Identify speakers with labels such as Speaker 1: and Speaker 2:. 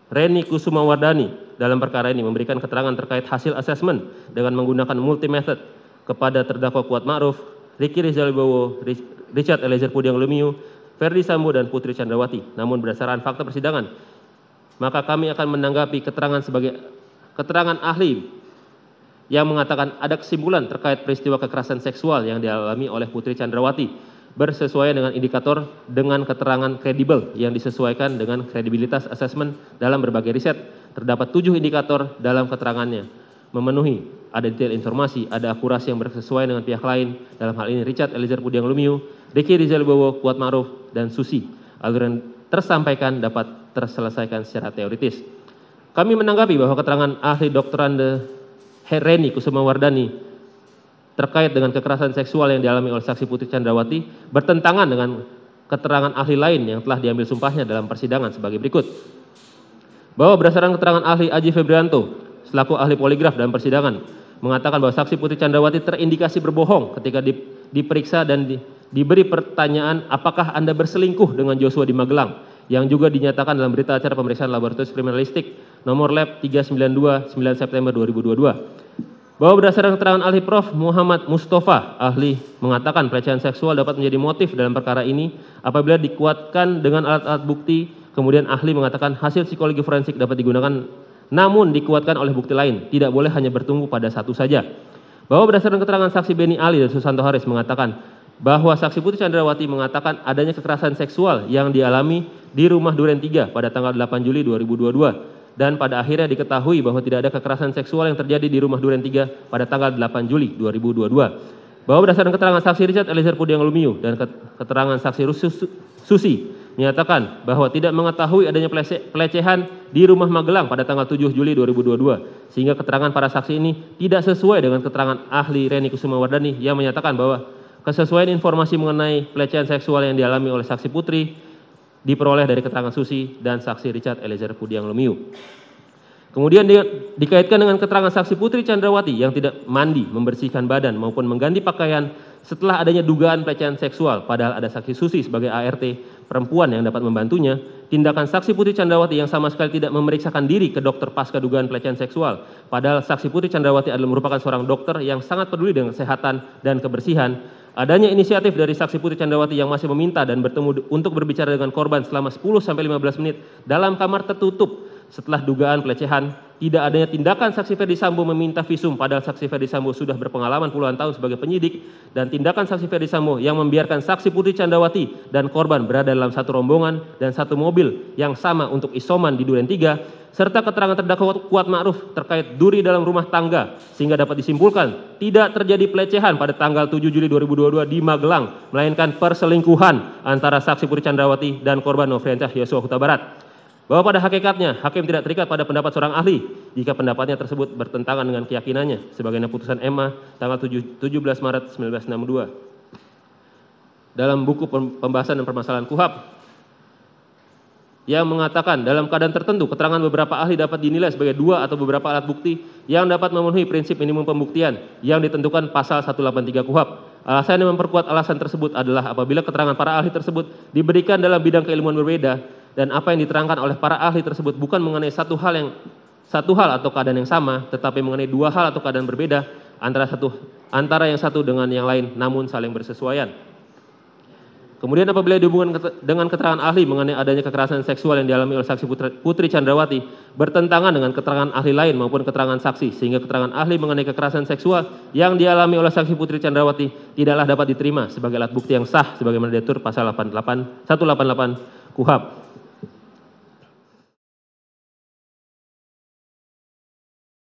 Speaker 1: Reni Kusumawardani dalam perkara ini memberikan keterangan terkait hasil asesmen dengan menggunakan multi method kepada terdakwa Kuat Ma'ruf, Ricky Rizal Wibowo, Richard Eliezer Pudiang Lumiu, Ferdi Sambo dan Putri Chandrawati. Namun berdasarkan fakta persidangan, maka kami akan menanggapi keterangan sebagai keterangan ahli yang mengatakan ada kesimpulan terkait peristiwa kekerasan seksual yang dialami oleh Putri Chandrawati bersesuaian dengan indikator dengan keterangan kredibel yang disesuaikan dengan kredibilitas asesmen dalam berbagai riset. Terdapat 7 indikator dalam keterangannya memenuhi, ada detail informasi, ada akurasi yang bersesuaian dengan pihak lain, dalam hal ini Richard Eliezer Pudiang Lumiu, Ricky Rizal Wibowo, Kuat Ma'ruf, dan Susi. Alur yang tersampaikan dapat terselesaikan secara teoritis. Kami menanggapi bahwa keterangan ahli doktorande Reni Kusumawardani terkait dengan kekerasan seksual yang dialami oleh saksi Putri Chandrawati bertentangan dengan keterangan ahli lain yang telah diambil sumpahnya dalam persidangan sebagai berikut. Bahwa berdasarkan keterangan ahli Aji Febrianto selaku ahli poligraf dalam persidangan mengatakan bahwa saksi Putri Chandrawati terindikasi berbohong ketika diperiksa dan diberi pertanyaan apakah Anda berselingkuh dengan Joshua di Magelang, yang juga dinyatakan dalam berita acara pemeriksaan laboratorium kriminalistik nomor lab 392 9 September 2022. Bahwa berdasarkan keterangan ahli Prof. Muhammad Mustafa, ahli mengatakan pelecehan seksual dapat menjadi motif dalam perkara ini apabila dikuatkan dengan alat-alat bukti. Kemudian ahli mengatakan hasil psikologi forensik dapat digunakan namun dikuatkan oleh bukti lain, tidak boleh hanya bertumbuh pada satu saja. Bahwa berdasarkan keterangan saksi Beni Ali dan Susanto Haris mengatakan bahwa saksi Putri Chandrawati mengatakan adanya kekerasan seksual yang dialami di rumah Duren 3 pada tanggal 8 Juli 2022. Dan pada akhirnya diketahui bahwa tidak ada kekerasan seksual yang terjadi di rumah Duren 3 pada tanggal 8 Juli 2022. Bahwa berdasarkan keterangan saksi Richard Eliezer Pudiang Lumiu dan keterangan saksi Susi menyatakan bahwa tidak mengetahui adanya pelecehan di rumah Magelang pada tanggal 7 Juli 2022. Sehingga keterangan para saksi ini tidak sesuai dengan keterangan ahli Reni Kusumawardani yang menyatakan bahwa kesesuaian informasi mengenai pelecehan seksual yang dialami oleh saksi Putri diperoleh dari keterangan Susi dan saksi Richard Eliezer Pudiang Lumiu. Kemudian dikaitkan dengan keterangan saksi Putri Chandrawati yang tidak mandi, membersihkan badan maupun mengganti pakaian setelah adanya dugaan pelecehan seksual, padahal ada saksi Susi sebagai ART perempuan yang dapat membantunya. Tindakan saksi Putri Chandrawati yang sama sekali tidak memeriksakan diri ke dokter pasca dugaan pelecehan seksual, padahal saksi Putri Chandrawati adalah merupakan seorang dokter yang sangat peduli dengan kesehatan dan kebersihan. Adanya inisiatif dari saksi Putri Chandrawati yang masih meminta dan bertemu untuk berbicara dengan korban selama 10-15 menit dalam kamar tertutup setelah dugaan pelecehan. Tidak adanya tindakan saksi Ferdi Sambo meminta visum padahal saksi Ferdi Sambo sudah berpengalaman puluhan tahun sebagai penyidik, dan tindakan saksi Ferdi Sambo yang membiarkan saksi Putri Chandrawati dan korban berada dalam satu rombongan dan satu mobil yang sama untuk isoman di Duren 3, serta keterangan terdakwa Kuat Ma'ruf terkait duri dalam rumah tangga sehingga dapat disimpulkan tidak terjadi pelecehan pada tanggal 7 Juli 2022 di Magelang, melainkan perselingkuhan antara saksi Putri Chandrawati dan korban Nofriansyah Yosua Huta Barat. Bahwa pada hakikatnya hakim tidak terikat pada pendapat seorang ahli jika pendapatnya tersebut bertentangan dengan keyakinannya, sebagaimana putusan MA tanggal 17 Maret 1962. Dalam buku pembahasan dan permasalahan KUHAP yang mengatakan dalam keadaan tertentu keterangan beberapa ahli dapat dinilai sebagai dua atau beberapa alat bukti yang dapat memenuhi prinsip minimum pembuktian yang ditentukan pasal 183 KUHAP. Alasan yang memperkuat alasan tersebut adalah apabila keterangan para ahli tersebut diberikan dalam bidang keilmuan berbeda dan apa yang diterangkan oleh para ahli tersebut bukan mengenai satu hal atau keadaan yang sama, tetapi mengenai dua hal atau keadaan berbeda antara yang satu dengan yang lain namun saling bersesuaian. Kemudian apabila dihubungkan dengan keterangan ahli mengenai adanya kekerasan seksual yang dialami oleh saksi Putri Chandrawati bertentangan dengan keterangan ahli lain maupun keterangan saksi, sehingga keterangan ahli mengenai kekerasan seksual yang dialami oleh saksi Putri Chandrawati tidaklah dapat diterima sebagai alat bukti yang sah sebagaimana diatur pasal 188 KUHAP.